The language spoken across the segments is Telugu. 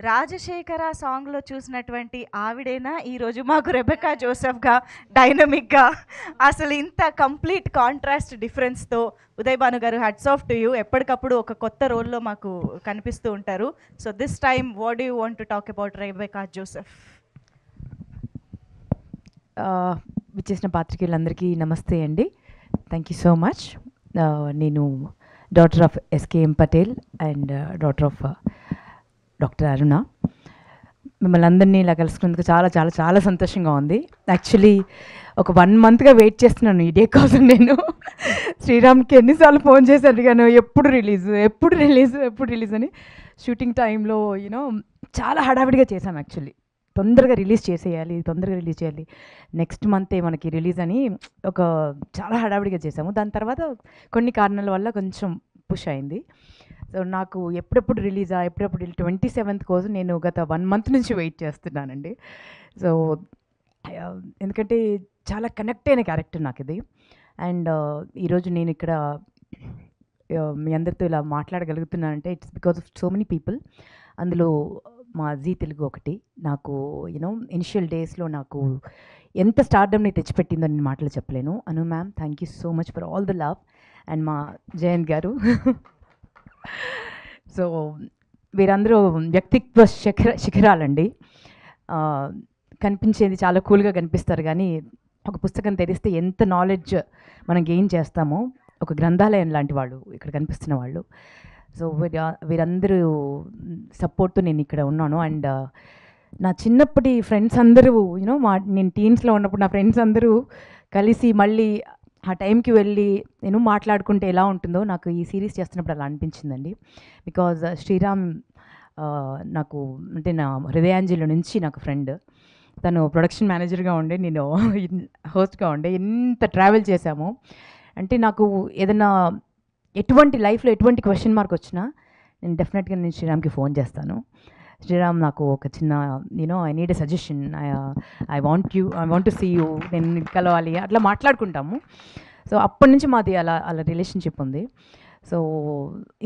రాజశేఖర సాంగ్‌లో చూసినటువంటి ఆవిడేనా ఈరోజు మాకు రెబెకా జోసెఫ్‌గా, డైనమిక్‌గా అసలు ఇంత కంప్లీట్ కాంట్రాస్ట్ డిఫరెన్స్‌తో ఉదయ్ భాను గారు హ్యాట్స్ ఆఫ్ టు యూ. ఎప్పటికప్పుడు ఒక కొత్త రోల్‌లో మాకు కనిపిస్తూ ఉంటారు. So this time what do you want to talk about Rebecca Joseph? విచ్చేసిన పాత్రికేయులందరికీ నమస్తే అండి. Thank you so much. నేను daughter of SKM Patel and daughter of doctor Aruna. మిమ్మల్ని అందరినీ ఇలా కలుసుకున్నందుకు చాలా చాలా చాలా సంతోషంగా ఉంది. యాక్చువల్లీ ఒక 1 మంత్గా వెయిట్ చేస్తున్నాను ఈ డే కోసం. నేను శ్రీరామ్కి ఎన్నిసార్లు ఫోన్ చేసి అడిగాను, ఎప్పుడు రిలీజ్ అని. షూటింగ్ టైంలో యూనో చాలా హడావిడిగా చేశాం. యాక్చువల్లీ తొందరగా రిలీజ్ చేయాలి, నెక్స్ట్ మంతే మనకి రిలీజ్ అని ఒక చాలా హడావిడిగా చేసాము. దాని తర్వాత కొన్ని కారణాల వల్ల కొంచెం పుష్ అయింది. సో నాకు ఎప్పుడెప్పుడు 27th కోసం నేను గత 1 మంత్ నుంచి వెయిట్ చేస్తున్నానండి. సో ఎందుకంటే చాలా కనెక్ట్ అయిన క్యారెక్టర్ నాకు ఇది. అండ్ ఈరోజు నేను ఇక్కడ మీ అందరితో ఇలా మాట్లాడగలుగుతున్నానంటే it's because of so many people. అందులో మా జీ తెలుగు ఒకటి నాకు ఇనిషియల్ డేస్లో నాకు ఎంత స్టార్డమ్ని తెచ్చిపెట్టిందో నేను మాటలు చెప్పలేను. Anu ma'am, thank you so much for all the love. And మా జయంత్ గారు. సో వీరందరూ వ్యక్తిత్వ శిఖరాలండి. కనిపించేది చాలా కూల్గా కనిపిస్తారు, కానీ ఒక పుస్తకం తెరిస్తే ఎంత నాలెడ్జ్ మనం గెయిన్ చేస్తామో, ఒక గ్రంథాలయం లాంటి వాళ్ళు ఇక్కడ కనిపిస్తున్న వాళ్ళు. సో వీరందరూ సపోర్ట్తో నేను ఇక్కడ ఉన్నాను. అండ్ నా చిన్నప్పటి ఫ్రెండ్స్ అందరూ నేను టీన్స్లో ఉన్నప్పుడు నా ఫ్రెండ్స్ అందరూ కలిసి మళ్ళీ ఆ టైంకి వెళ్ళి నేను మాట్లాడుకుంటే ఎలా ఉంటుందో నాకు ఈ సిరీస్ చేస్తున్నప్పుడు అలా అనిపించిందండి. బికాజ్ శ్రీరామ్ నాకు అంటే నా హృదయాంజలి నుంచి నాకు ఫ్రెండ్. తను ప్రొడక్షన్ మేనేజర్గా ఉండే, నేను హోస్ట్గా ఉండే. ఎంత ట్రావెల్ చేశాము అంటే నాకు ఏదైనా లైఫ్లో ఎటువంటి క్వశ్చన్ మార్క్ వచ్చినా నేను డెఫినెట్గా నేను శ్రీరామ్కి ఫోన్ చేస్తాను. శ్రీరామ్ నాకు ఒక చిన్న I need a suggestion, I want to see you, నేను కలవాలి, అట్లా మాట్లాడుకుంటాము. సో అప్పటి నుంచి మాది అలా రిలేషన్షిప్ ఉంది. సో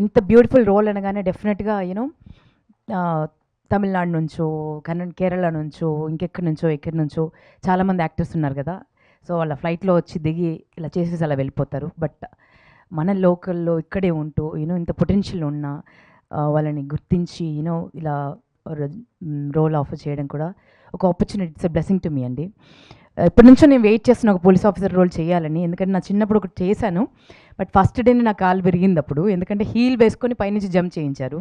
ఇంత బ్యూటిఫుల్ రోల్ అనగానే డెఫినెట్గా తమిళనాడు నుంచో కేరళ నుంచో ఎక్కడి నుంచో చాలామంది యాక్టర్స్ ఉన్నారు కదా. సో వాళ్ళ ఫ్లైట్లో వచ్చి దిగి ఇలా చేసేసి అలా వెళ్ళిపోతారు. బట్ మన లోకల్లో ఇక్కడే ఉంటూ ఇంత పొటెన్షియల్ ఉన్న వాళ్ళని గుర్తించి ఇలా రోల్ ఆఫర్ చేయడం కూడా ఒక opportunity. It's a blessing to me అండి. ఇప్పటి నుంచో నేను వెయిట్ చేస్తున్న ఒక పోలీస్ ఆఫీసర్ రోల్ చేయాలని. ఎందుకంటే నా చిన్నప్పుడు ఒకటి చేశాను, బట్ ఫస్ట్ డేనే నా కాలు విరిగింది అప్పుడు. ఎందుకంటే హీల్ వేసుకొని పైనుంచి జంప్ చేయించారు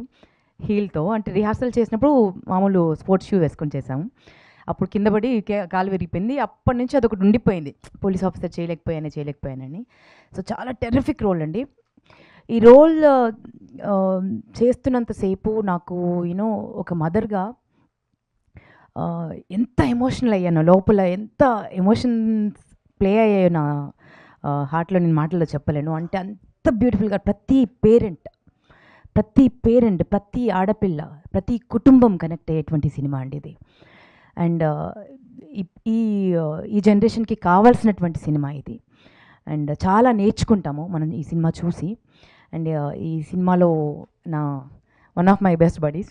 హీల్తో. అంటే రిహార్సల్ చేసినప్పుడు మామూలు స్పోర్ట్స్ షూ వేసుకొని చేశాము. అప్పుడు కింద పడి కాలు విరిగిపోయింది. అప్పటి నుంచి అదొకటి ఉండిపోయింది, పోలీస్ ఆఫీసర్ చేయలేకపోయానని. సో చాలా టెర్రిఫిక్ రోల్ అండి. ఈ రోల్ చేస్తున్నంతసేపు నాకు ఒక మదర్గా ఎంత ఎమోషనల్ అయ్యానో, లోపల ఎంత ఎమోషన్స్ ప్లే అయ్యాయో నా హార్ట్లో నేను మాటల్లో చెప్పలేను. అంటే అంత బ్యూటిఫుల్గా ప్రతి పేరెంట్, ప్రతి ఆడపిల్ల, ప్రతి కుటుంబం కనెక్ట్ అయ్యేటువంటి సినిమా అండి ఇది. అండ్ ఈ జనరేషన్కి కావాల్సినటువంటి సినిమా ఇది. అండ్ చాలా నేర్చుకుంటాము మనం ఈ సినిమా చూసి. అండ్ ఈ సినిమాలో నా one of my best buddies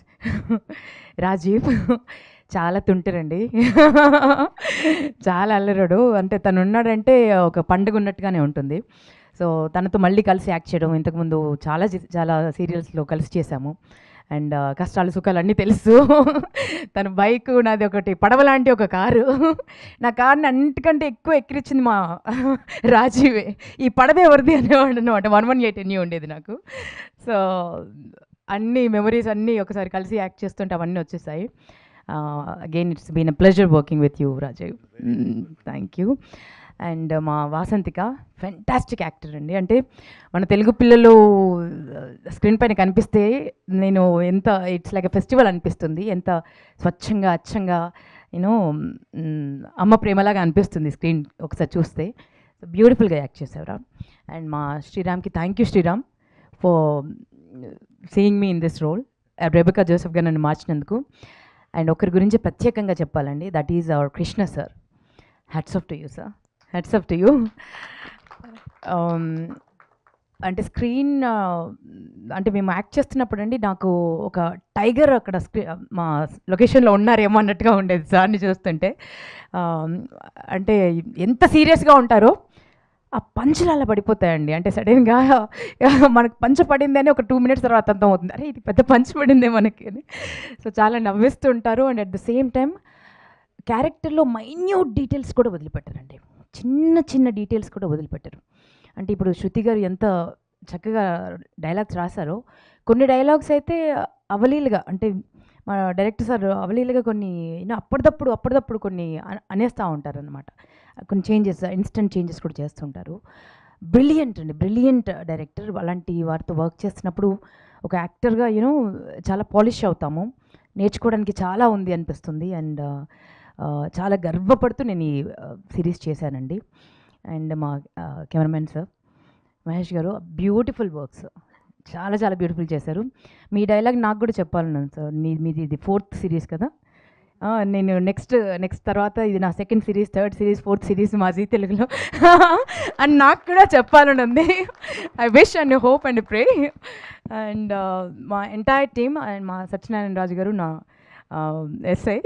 Rajiv చాలా తుంటారండి. చాలా అల్లరాడు. అంటే తను ఉన్నాడంటే ఒక పండుగ ఉన్నట్టుగానే ఉంటుంది. సో తనతో మళ్ళీ కలిసి యాక్ట్ చేయడం, ఇంతకుముందు చాలా సీరియల్స్లో కలిసి చేశాము. అండ్ కష్టాలు సుఖాలు అన్నీ తెలుసు. తన బైక్, నాది ఒకటి పడవ లాంటి ఒక కారు. నా కార్ని అన్నిటికంటే ఎక్కువ ఎక్కిరించింది మా రాజీవే. ఈ పడవ ఎవరిది అనేవాడు అనమాట. 118 ఎన్ని ఉండేది నాకు. సో అన్ని మెమరీస్ అన్నీ ఒకసారి కలిసి యాక్ట్ చేస్తుంటే అవన్నీ వచ్చేసాయి. Again it's been a pleasure working with you Rajiv. Thank you. And మా వాసంతిక ఫెంటాస్టిక్ యాక్టర్ అండి. అంటే మన తెలుగు పిల్లలు స్క్రీన్ పైన కనిపిస్తే నేను ఇట్స్ లైక్ ఎ ఫెస్టివల్ అనిపిస్తుంది. ఎంత స్వచ్ఛంగా అచ్చంగా అమ్మ ప్రేమలాగా అనిపిస్తుంది స్క్రీన్ ఒకసారి చూస్తే. బ్యూటిఫుల్గా యాక్ట్ చేసేవరా. అండ్ మా శ్రీరామ్కి thank you Sriram for seeing me in this role. Rebecca జోసెఫ్గా నన్ను మార్చినందుకు. అండ్ ఒకరి గురించి ప్రత్యేకంగా చెప్పాలండి, that is our Krishna sir. Hats off to you sir, hats off to you. అంటే స్క్రీన్ అంటే మేము యాక్ట్ చేస్తున్నప్పుడు అండి నాకు ఒక టైగర్ అక్కడ మా లొకేషన్లో ఉన్నారేమో అన్నట్టుగా ఉండేది సార్ని చూస్తుంటే. ఆ, అంటే ఎంత సీరియస్గా ఉంటారో ఆ పంచులు అలా పడిపోతాయండి. అంటే సడన్గా మనకు పంచ పడిందని ఒక 2 minutes తర్వాత అర్థం అవుతుంది, అరే ఇది పెద్ద పంచ్ పడిందే మనకి అని. సో చాలా నవ్విస్తూ ఉంటారు. And at the same time క్యారెక్టర్లో మైన్యూట్ డీటెయిల్స్ కూడా వదిలిపెట్టారండి. చిన్న చిన్న డీటెయిల్స్ కూడా వదిలిపెట్టారు. అంటే ఇప్పుడు శృతి గారు ఎంత చక్కగా డైలాగ్స్ రాశారో, కొన్ని డైలాగ్స్ అయితే అవలీలుగా, అంటే మా డైరెక్టర్ సార్ అవలీలుగా కొన్ని అప్పటిదప్పుడు కొన్ని అనేస్తూ ఉంటారనమాట. కొన్ని చేంజెస్, ఇన్స్టెంట్ చేంజెస్ కూడా చేస్తుంటారు. బ్రిలియంట్ అండి, బ్రిలియంట్ డైరెక్టర్. అలాంటి వారితో వర్క్ చేస్తున్నప్పుడు ఒక యాక్టర్గా చాలా పాలిష్ అవుతాము. నేర్చుకోవడానికి చాలా ఉంది అనిపిస్తుంది. అండ్ చాలా గర్వపడుతూ నేను ఈ సిరీస్ చేశానండి. అండ్ మా కెమెరామెన్ సార్ మహేష్ గారు బ్యూటిఫుల్ వర్క్స్, చాలా చాలా బ్యూటిఫుల్ చేశారు. మీ డైలాగ్ నాకు కూడా చెప్పాలన్నాను సార్. మీది ఇది 4th సిరీస్ కదా. నేను నెక్స్ట్ తర్వాత ఇది నా 2nd series, 3rd series, 4th series మా జీ తెలుగులో అని నాకు కూడా చెప్పాలని ఉంది. I wish and hope and pray. And మా ఎంటైర్ టీమ్ అండ్ మా సత్యనారాయణ రాజు గారు నా ఎస్ఐ.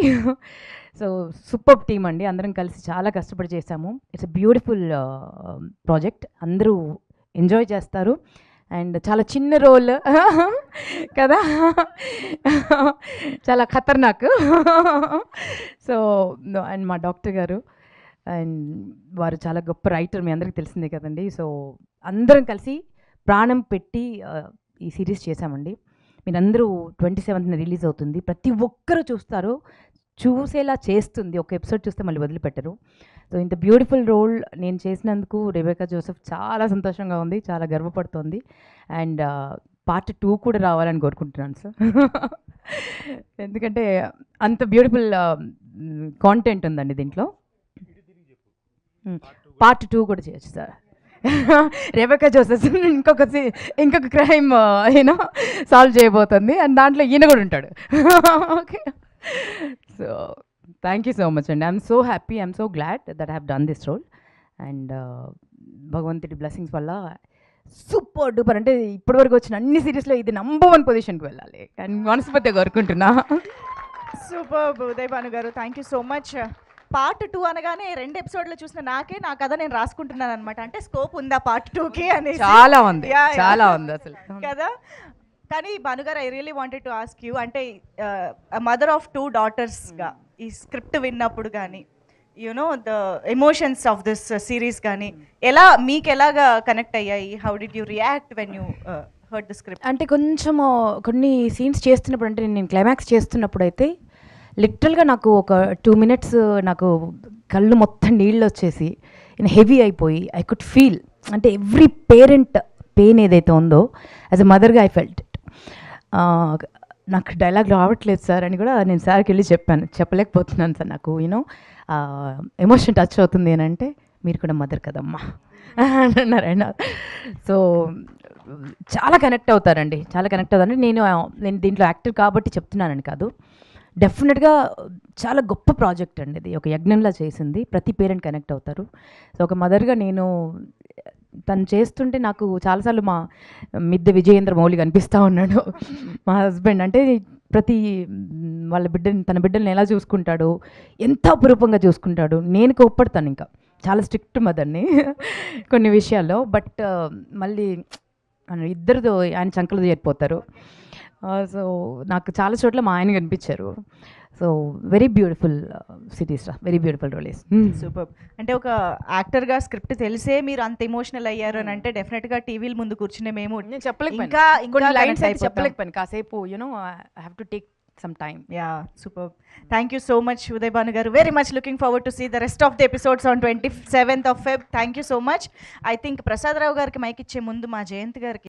సో సూపర్ టీమ్ అండి, అందరం కలిసి చాలా కష్టపడి చేశాము. ఇట్స్ ఎ బ్యూటిఫుల్ ప్రాజెక్ట్, అందరూ ఎంజాయ్ చేస్తారు. అండ్ చాలా చిన్న రోల్ కదా, చాలా ఖతర్నాక్. సో అండ్ మా డాక్టర్ గారు, అండ్ వారు చాలా గొప్ప రైటర్, మీ అందరికీ తెలిసిందే కదండి. సో అందరం కలిసి ప్రాణం పెట్టి ఈ సిరీస్ చేశామండి. మీరందరూ 27th రిలీజ్ అవుతుంది. ప్రతి ఒక్కరూ చూస్తారు, చూసేలా చేస్తుంది. ఒక ఎపిసోడ్ చూస్తే మళ్ళీ వదిలిపెట్టరు. సో ఇంత బ్యూటిఫుల్ రోల్ నేను చేసినందుకు రెబెకా జోసెఫ్ చాలా సంతోషంగా ఉంది, చాలా గర్వపడుతోంది. అండ్ పార్ట్ 2 కూడా రావాలని కోరుకుంటున్నాను సార్. ఎందుకంటే అంత బ్యూటిఫుల్ కాంటెంట్ ఉందండి దీంట్లో. పార్ట్ 2 కూడా చేయొచ్చు సార్. రెబెకా జోసెఫ్ ఇంకొక క్రైమ్ సాల్వ్ చేయబోతుంది, అండ్ దాంట్లో ఈయన కూడా ఉంటాడు. Okay, so thank you so much అండి. I'm so happy, I'm so glad that I have done this role. And భగవంతుడి బ్లెస్సింగ్స్ వల్ల సూపర్ డూపర్, అంటే ఇప్పటివరకు వచ్చిన అన్ని సిరీస్లో ఇది నంబర్ 1 పొజిషన్కి వెళ్ళాలి అని మనస్ఫూర్తిగా కోరుకుంటున్నా. సూపర్ ఉదయ్ భాను గారు, thank you so much. Part 2 అనగానే 2 ఎపిసోడ్లో చూసిన నా కథ నేను రాసుకుంటున్నాను అనమాట. అంటే స్కోప్ ఉందా పార్ట్ 2కి అని. చాలా ఉంది, చాలా ఉంది అసలు కదా. కానీ భానుగారు, I really wanted to ask you, అంటే మదర్ ఆఫ్ 2 daughtersగా ఈ స్క్రిప్ట్ విన్నప్పుడు కానీ the emotions of this series కానీ మీకు ఎలాగా కనెక్ట్ అయ్యాయి? How did you react when you heard the script? అంటే కొంచెం కొన్ని సీన్స్ చేస్తున్నప్పుడు, అంటే నేను క్లైమాక్స్ చేస్తున్నప్పుడు అయితే లిటరల్గా నాకు ఒక 2 minutes నాకు కళ్ళు మొత్తం నీళ్ళు వచ్చేసి హెవీ అయిపోయి ఐ కుడ్ ఫీల్, అంటే ఎవ్రీ పేరెంట్ పెయిన్ ఏదైతే ఉందో యాజ్ ఎ మదర్గా ఐ ఫెల్ట్ ఇట్. నాకు డైలాగ్ రావట్లేదు సార్ అని కూడా నేను సార్కి వెళ్ళి చెప్పలేకపోతున్నాను సార్. నాకు ఎమోషన్ టచ్ అవుతుంది అని అంటే, మీరు కూడా మదర్ కదమ్మా అని అన్నారండి. సో చాలా కనెక్ట్ అవుతారండి, చాలా కనెక్ట్ అవుతారండి. నేను దీంట్లో యాక్టర్ కాబట్టి చెప్తున్నానని కాదు, డెఫినెట్గా చాలా గొప్ప ప్రాజెక్ట్ అండి ఇది. ఒక యజ్ఞంలా చేసింది, ప్రతి పేరెంట్ కనెక్ట్ అవుతారు. సో ఒక మదర్గా నేను తను చేస్తుంటే నాకు చాలాసార్లు మా మిద్దె విజయేంద్ర మౌళి కనిపిస్తూ ఉన్నాడు, మా హస్బెండ్. అంటే ప్రతి తన బిడ్డల్ని ఎలా చూసుకుంటాడు, ఎంత అపురూపంగా చూసుకుంటాడు. నేను కోప్పడతాను, ఇంకా చాలా స్ట్రిక్ట్ మదర్ని కొన్ని విషయాల్లో. బట్ మళ్ళీ ఇద్దరితో ఆయన చంకలు చేరిపోతారు. సో నాకు చాలా చోట్ల మా ఆయన కనిపించారు. So very beautiful series, very beautiful roles. Super. అంటే ఒక యాక్టర్గా స్క్రిప్ట్ తెలిసే మీరు అంత ఎమోషనల్ అయ్యారు అని అంటే డెఫినెట్గా టీవీల ముందు కూర్చునే మేము చెప్పలేకపోయాను కాసేపు. I have to take some time. Yeah, superb. Thank you so much, Uday Bhanu garu. Very much looking forward to see the rest of the episodes on 27th of Feb. Thank you so much. I think Prasad Rao gariki mic iche mundu ma Jayanth gariki